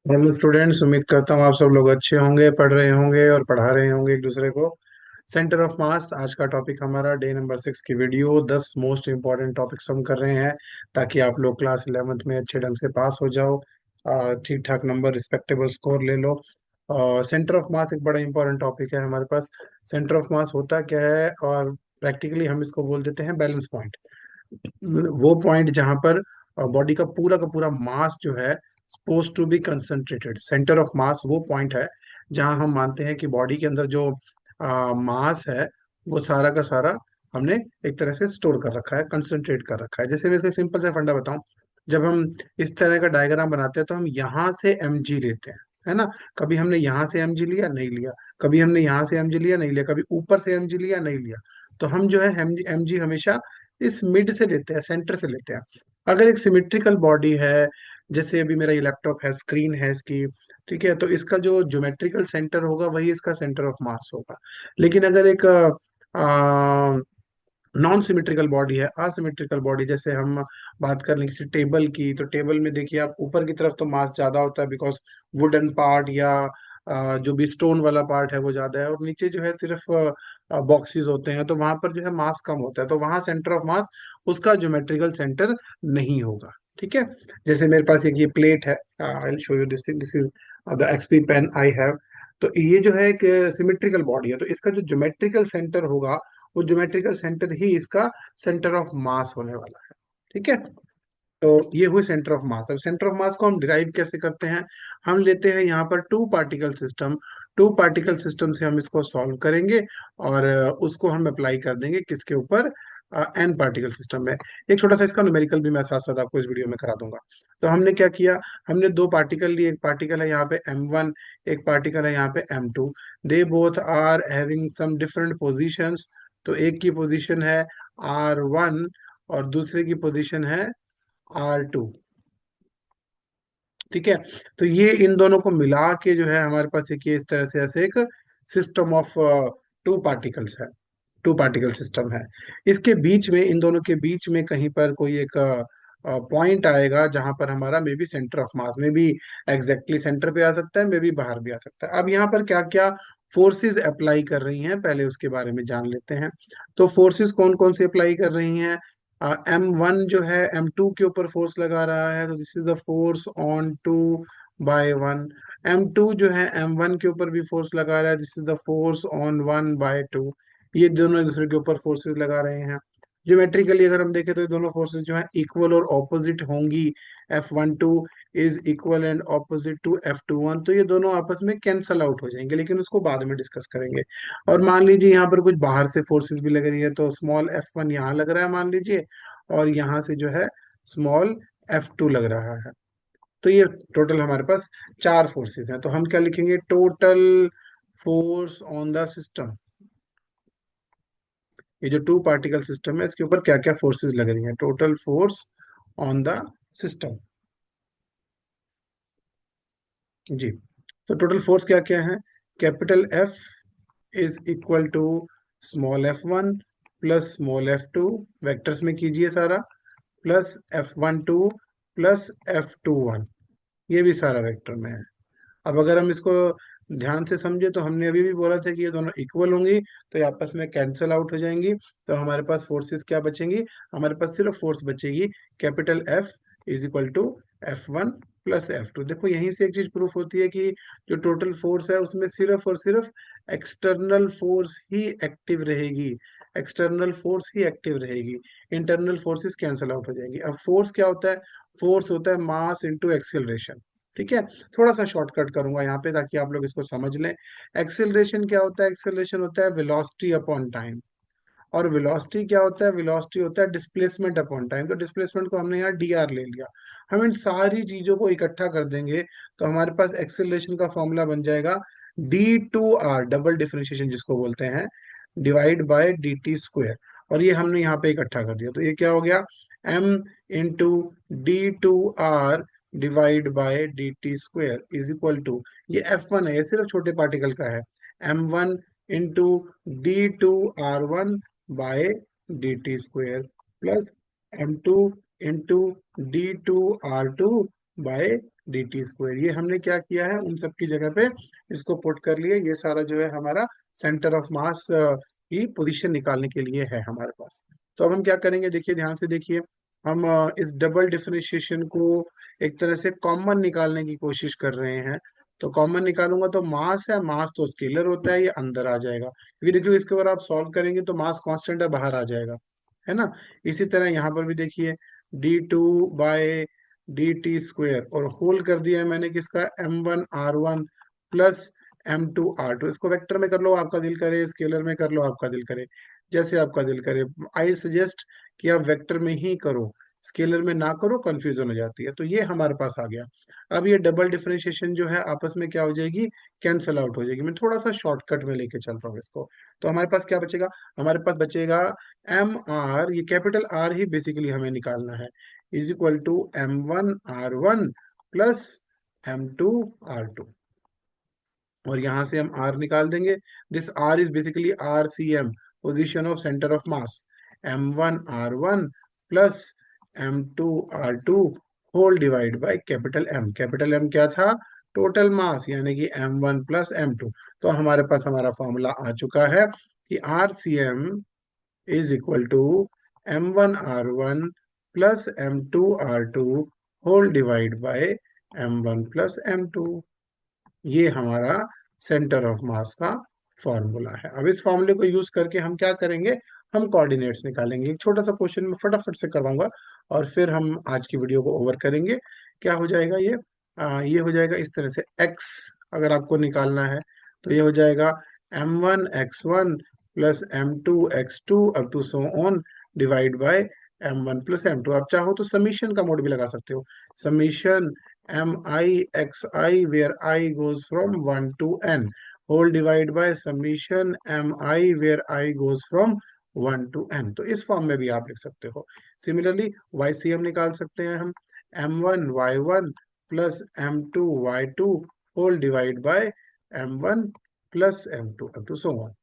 Hello students, उम्मीद करता हूँ आप सब लोग अच्छे होंगे, पढ़ रहे होंगे और पढ़ा रहे होंगे एक दूसरे को। सेंटर ऑफ मास आज का टॉपिक हमारा डे नंबर 6 की वीडियो 10 मोस्ट इम्पॉर्टेंट टॉपिक्स हम कर रहे हैं ताकि आप लोग क्लास 11th में अच्छे ढंग से पास हो जाओ। ठीक ठाक नंबर, रिस्पेक्टेबल स्कोर ले लो। सेंटर ऑफ मास एक बड़ा इंपॉर्टेंट टॉपिक है हमारे पास। सेंटर ऑफ मास होता क्या है, और प्रैक्टिकली हम इसको बोल देते हैं बैलेंस पॉइंट। वो पॉइंट जहां पर बॉडी का पूरा मास जो है suppose to be concentrated. Centre of mass वो पॉइंट है जहां हम मानते हैं कि बॉडी के अंदर जो मास है वो सारा का सारा हमने एक तरह से स्टोर कर रखा है, कंसंट्रेट कर रखा है। जैसे मैं इसका सिंपल सा फंडा बताऊं, जब हम इस तरह का डायग्राम बनाते हैं तो हम यहाँ से mg लेते हैं, है ना। कभी हमने यहाँ से mg लिया, नहीं लिया। कभी हमने यहाँ से mg लिया, नहीं लिया। कभी ऊपर से mg लिया, नहीं लिया। तो हम जो है mg हमेशा इस मिड से लेते हैं, सेंटर से लेते हैं। अगर एक सिमेट्रिकल बॉडी है, जैसे अभी मेरा ये लैपटॉप है, स्क्रीन है इसकी, ठीक है, तो इसका जो ज्योमेट्रिकल सेंटर होगा वही इसका सेंटर ऑफ मास होगा। लेकिन अगर एक नॉन सिमेट्रिकल बॉडी है, असिमेट्रिकल बॉडी, जैसे हम बात कर लें किसी टेबल की, तो टेबल में देखिए आप ऊपर की तरफ तो मास ज्यादा होता है, बिकॉज वुडन पार्ट या जो भी स्टोन वाला पार्ट है वो ज्यादा है, और नीचे जो है सिर्फ बॉक्सेस होते हैं, तो वहां पर जो है मास कम होता है, तो वहां सेंटर ऑफ मास उसका ज्योमेट्रिकल सेंटर नहीं होगा। ठीक है। जैसे मेरे पास एक ये प्लेट है, I will show you this thing, this is the XP pen I have. तो ये जो है एक सिमेट्रिकल बॉडी है, तो इसका जो ज्योमेट्रिकल सेंटर होगा वो ज्योमेट्रिकल सेंटर ही इसका सेंटर ऑफ मास होने वाला है। ठीक है। तो ये हुई सेंटर ऑफ मास। अब सेंटर ऑफ मास को हम डिराइव कैसे करते हैं? हम लेते हैं यहाँ पर two particle system. Two particle system से हम इसको सॉल्व करेंगे और उसको हम अप्लाई कर देंगे किसके ऊपर? एन पार्टिकल सिस्टम में। एक छोटा सा इसका न्यूमेरिकल भी मैं साथ साथ आपको इस वीडियो में करा दूंगा। तो हमने क्या किया, हमने दो पार्टिकल लिए। एक पार्टिकल है यहाँ पे m1, एक पार्टिकल है यहाँ पे m2। They both are having some different positions. तो एक की पोजीशन है r1 और दूसरे की पोजीशन है r2। ठीक है। तो ये इन दोनों को मिला के जो है हमारे पास एक ये इस तरह से ऐसे एक सिस्टम ऑफ टू पार्टिकल्स है, टू पार्टिकल सिस्टम है। इसके बीच में, इन दोनों के बीच में कहीं पर कोई एक पॉइंट आएगा जहां पर हमारा मे बी सेंटर ऑफ मास में भी एग्जैक्टली सेंटर पे आ सकता है, मे बी बाहर भी आ सकता है। अब यहाँ पर क्या क्या फोर्सेस अप्लाई कर रही हैं, पहले उसके बारे में जान लेते हैं। तो फोर्सेस कौन कौन से अप्लाई कर रही हैं? M1 जो है M2 के ऊपर फोर्स लगा रहा है, तो this is the force on two by one. M2 जो है M1 के ऊपर भी फोर्स लगा रहा है, this is the force on 1/2। ये दोनों एक दूसरे के ऊपर फोर्सेस लगा रहे हैं। ज्योमेट्रिकली अगर हम देखें तो ये दोनों फोर्सेस जो है इक्वल और ऑपोजिट होंगी। F12 is equal and opposite to F21, तो ये दोनों आपस में कैंसल आउट हो जाएंगे, लेकिन उसको बाद में डिस्कस करेंगे। और मान लीजिए यहाँ पर कुछ बाहर से फोर्सेस भी लग रही है, तो स्मॉल f1 यहाँ लग रहा है मान लीजिए, और यहाँ से जो है स्मॉल f2 लग रहा है। तो ये टोटल हमारे पास चार फोर्सेस हैं। तो हम क्या लिखेंगे? Total force on the system. ये जो टू पार्टिकल सिस्टम है इसके ऊपर क्या क्या फोर्सेस लग रही हैं, total force on the system. जी। तो टोटल फोर्स क्या क्या है? Capital F is equal to small f1 plus small f2, vectors में कीजिए सारा, प्लस f12 प्लस f21, ये भी सारा वेक्टर में है। अब अगर हम इसको ध्यान से समझे तो हमने अभी भी बोला था कि ये दोनों इक्वल होंगी, तो ये आपस में कैंसल आउट हो जाएंगी। तो हमारे पास फोर्सेस क्या बचेंगी? हमारे पास सिर्फ फोर्स बचेगी capital F is equal to F1 plus F2। देखो यहीं से एक चीज प्रूफ होती है कि जो टोटल फोर्स है उसमें सिर्फ और सिर्फ एक्सटर्नल फोर्स ही एक्टिव रहेगी। एक्सटर्नल फोर्स ही एक्टिव रहेगी, इंटरनल फोर्सेस कैंसल आउट हो जाएंगी। अब फोर्स क्या होता है? फोर्स होता है मास इंटू एक्सेलरेशन। ठीक है। थोड़ा सा शॉर्टकट करूंगा यहाँ पे ताकि आप लोग इसको समझ लें। एक्सेलरेशन क्या होता है? एक्सेलरेशन होता है वेलोसिटी अपॉन टाइम। और वेलोसिटी क्या होता है? वेलोसिटी होता है डिस्प्लेसमेंट अपॉन टाइम। तो डिस्प्लेसमेंट को हमने यहाँ dr ले लिया। हम इन सारी चीजों को इकट्ठा कर देंगे तो हमारे पास एक्सेलरेशन का फॉर्मूला बन जाएगा d2r, डबल डिफरेंशिएशन जिसको बोलते हैं, डिवाइड बाय dt²। और ये हमने यहाँ पे इकट्ठा कर दिया, तो ये क्या हो गया? m into d2r divide by dt² is equal to, ये F1 है, ये सिर्फ छोटे पार्टिकल का है, m1 into d2r1 by dt² plus m2 into d2r2 by D T square. ये हमने क्या किया है, उन सब की जगह पे इसको पुट कर लिए। ये सारा जो है हमारा सेंटर ऑफ मास की पोजीशन निकालने के लिए है हमारे पास। तो अब हम क्या करेंगे, देखिए ध्यान से देखिए। हम इस डबल डिफरेंशिएशन को एक तरह से कॉमन निकालने की कोशिश कर रहे हैं। तो कॉमन निकालूंगा तो मास है, मास तो स्केलर होता है, ये अंदर आ जाएगा, क्योंकि देखिए इसके अगर आप सॉल्व करेंगे तो मास कांस्टेंट है, बाहर आ जाएगा, है ना। इसी तरह यहाँ पर भी देखिए, d2/dt² और होल कर दिया है मैंने किसका, m1r1 प्लस m2r2। इसको वेक्टर में कर लो आपका दिल करे, स्केलर में कर लो आपका दिल करे, जैसे आपका दिल करे। आई सजेस्ट कि आप वेक्टर में ही करो, स्केलर में ना करो, कंफ्यूजन हो जाती है। तो ये हमारे पास आ गया। अब ये डबल डिफरेंशिएशन जो है आपस में क्या हो जाएगी, कैंसल आउट हो जाएगी। मैं थोड़ा सा शॉर्टकट में लेके चल रहा हूँ इसको। तो हमारे पास क्या बचेगा, हमारे पास बचेगा mr, ये कैपिटल R ही बेसिकली हमें निकालना है, is equal to m1r1 plus m2r2। और यहां से हम R निकाल देंगे। This R is basically RCM, position of centre of mass. m1r1 plus m2r2 whole divide by capital M। Capital M क्या था, टोटल मास, यानी कि m1 प्लस m2। तो हमारे पास हमारा फॉर्मूला आ चुका है कि RCM is equal to m1r1 plus m2r2 whole divide by m1 plus m2। ये हमारा सेंटर ऑफ मास का फॉर्मूला है। अब इस फॉर्मूले को यूज करके हम क्या करेंगे, हम कोऑर्डिनेट्स निकालेंगे। एक छोटा सा क्वेश्चन में फटाफट से करवाऊंगा और फिर हम आज की वीडियो को ओवर करेंगे। क्या हो जाएगा ये, ये हो जाएगा इस तरह से। x अगर आपको निकालना है तो ये हो जाएगा m1x1 plus m2x2 up to so on divide by m1 plus m2। आप चाहो तो समीशन का मोड भी लगा सकते हो, summation mi where I goes from 1 to n whole divide by summation mi where I goes from 1 to n। तो इस फॉर्म में भी आप लिख सकते हो। सिमिलरली YCM निकाल सकते हैं हम, m1y1 plus m2y2 whole divide by m1 plus m2 up to so on.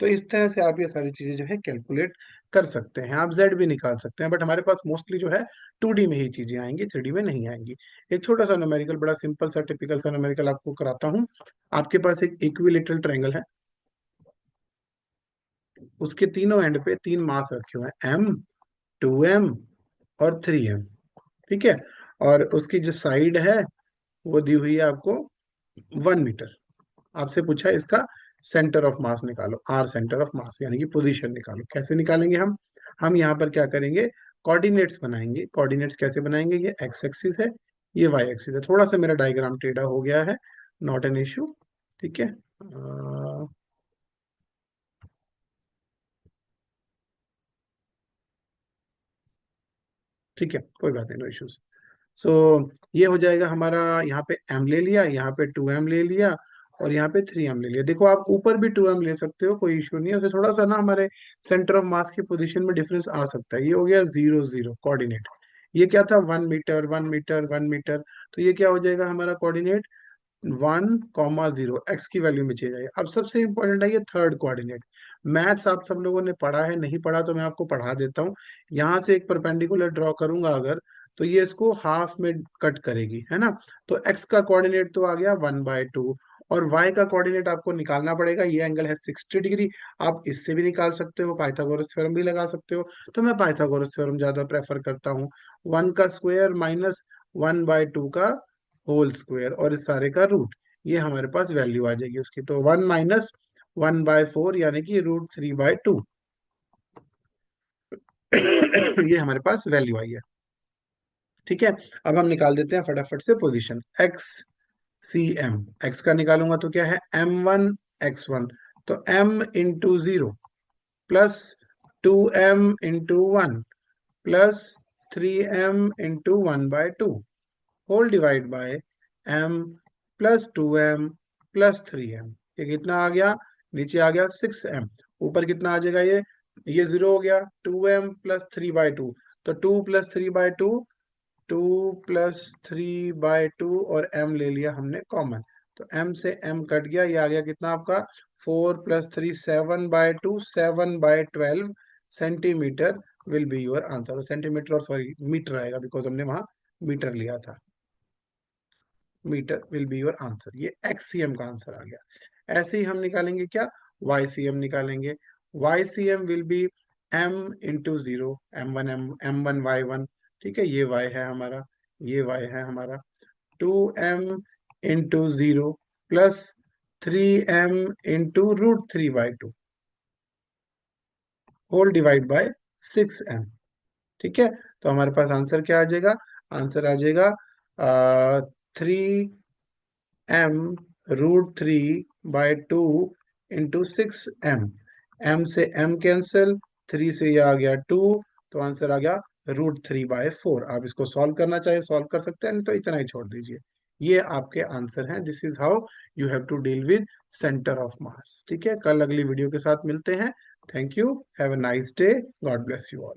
तो इस तरह से आप ये सारी चीजें जो है कैलकुलेट कर सकते हैं। आप जेड भी निकाल सकते हैं, बट हमारे पास मोस्टली जो है 2D में ही चीजें आएंगी, 3D में नहीं आएंगी। एक छोटा सा न्यूमेरिकल, बड़ा सिंपल सा टिपिकल सा न्यूमेरिकल आपको कराता हूँ। आपके पास एक इक्विलेटरल ट्रायंगल है, उसके तीनों एंड पे तीन मास रखे हुए हैं, m, 2m और 3m, ठीक है। और उसकी जो साइड है वो दी हुई है आपको 1 मीटर। आपसे पूछा है इसका सेंटर ऑफ मास निकालो, आर सेंटर ऑफ मास यानी कि पोजीशन निकालो। कैसे निकालेंगे हम यहाँ पर क्या करेंगे, कोऑर्डिनेट्स बनाएंगे। कोऑर्डिनेट्स कैसे बनाएंगे, ये एक्स एक्सिस है, ये वाई एक्सिस है। थोड़ा सा मेरा डायग्राम टेढ़ा हो गया है, नॉट एन इश्यू, ठीक है। ठीक है, कोई बात नहीं, नो इश्यूज। सो ये हो जाएगा हमारा, यहाँ पे m ले लिया, यहाँ पे 2m ले लिया और यहाँ पे 3m ले लिया। देखो आप ऊपर भी 2m ले सकते हो, कोई इशू नहीं है। उससे थोड़ा सा ना हमारे सेंटर ऑफ मास की पोजीशन में डिफरेंस आ सकता है। ये हो गया 0 0 कोऑर्डिनेट। ये क्या था, 1 मीटर 1 मीटर 1 मीटर। तो ये क्या हो जाएगा हमारा कोऑर्डिनेट, 1,0 एक्स की वैल्यू में चेंज आएगा। अब सबसे इंपॉर्टेंट है ये थर्ड कोऑर्डिनेट। मैथ्स आप सब लोगों ने पढ़ा है, नहीं पढ़ा तो मैं आपको पढ़ा देता हूँ। यहाँ से एक परपेंडिकुलर ड्रॉ करूंगा अगर, तो ये इसको हाफ में कट करेगी, है ना। तो एक्स का कोऑर्डिनेट तो आ गया 1/2, और वाई का कोऑर्डिनेट आपको निकालना पड़ेगा। ये एंगल है 60 डिग्री। आप इससे भी निकाल सकते हो, पाइथागोरस थ्योरम भी लगा सकते हो। तो मैं पाइथागोरस थ्योरम ज्यादा प्रेफर करता हूँ। 1 का स्क्वायर माइनस 1/2 का होल स्क्वायर और इस सारे का रूट, ये हमारे पास वैल्यू आ जाएगी उसकी। तो 1 - 1/4 यानी कि √3/2। ये हमारे पास वैल्यू आई है, ठीक है। अब हम निकाल देते हैं फटाफट से position. X C M, X का निकालूंगा तो क्या है, m1x1, तो m × 0 plus 2m × 1 plus 3m × 1/2 whole divide by m plus 2m plus 3m। ये कितना आ गया, नीचे आ गया 6m, ऊपर कितना आ जाएगा, ये 0 हो गया। 2m प्लस 3/2, तो 2 प्लस 3/2, 2 प्लस 3/2 और m ले लिया हमने कॉमन। तो m से m कट गया, ये आ गया कितना आपका, 4 + 3 7/2, 7/12 centimetre will be your answer. Centimetre और सॉरी मीटर आएगा बिकॉज हमने वहां मीटर लिया था। Metre will be your answer. ये एक्ससीएम का आंसर आ गया। ऐसे ही हम निकालेंगे क्या, वाईसीएम निकालेंगे। YCM will be m into zero, m1 y1, ठीक है, ये y है हमारा, ये y है हमारा, 2m into zero plus 3m into √3/2 whole divide by 6m। ठीक है, तो हमारे पास आंसर क्या आ जाएगा, आंसर आ जाएगा 3m√3/2 इंटू 6m। m से m कैंसिल, 3 से ये आ गया 2, तो आंसर आ गया √3/4। आप इसको सॉल्व करना चाहे सॉल्व कर सकते हैं, नहीं तो इतना ही छोड़ दीजिए। ये आपके आंसर हैं। This is how you have to deal with centre of mass. ठीक है, कल अगली वीडियो के साथ मिलते हैं। Thank you, have a nice day, God bless you all.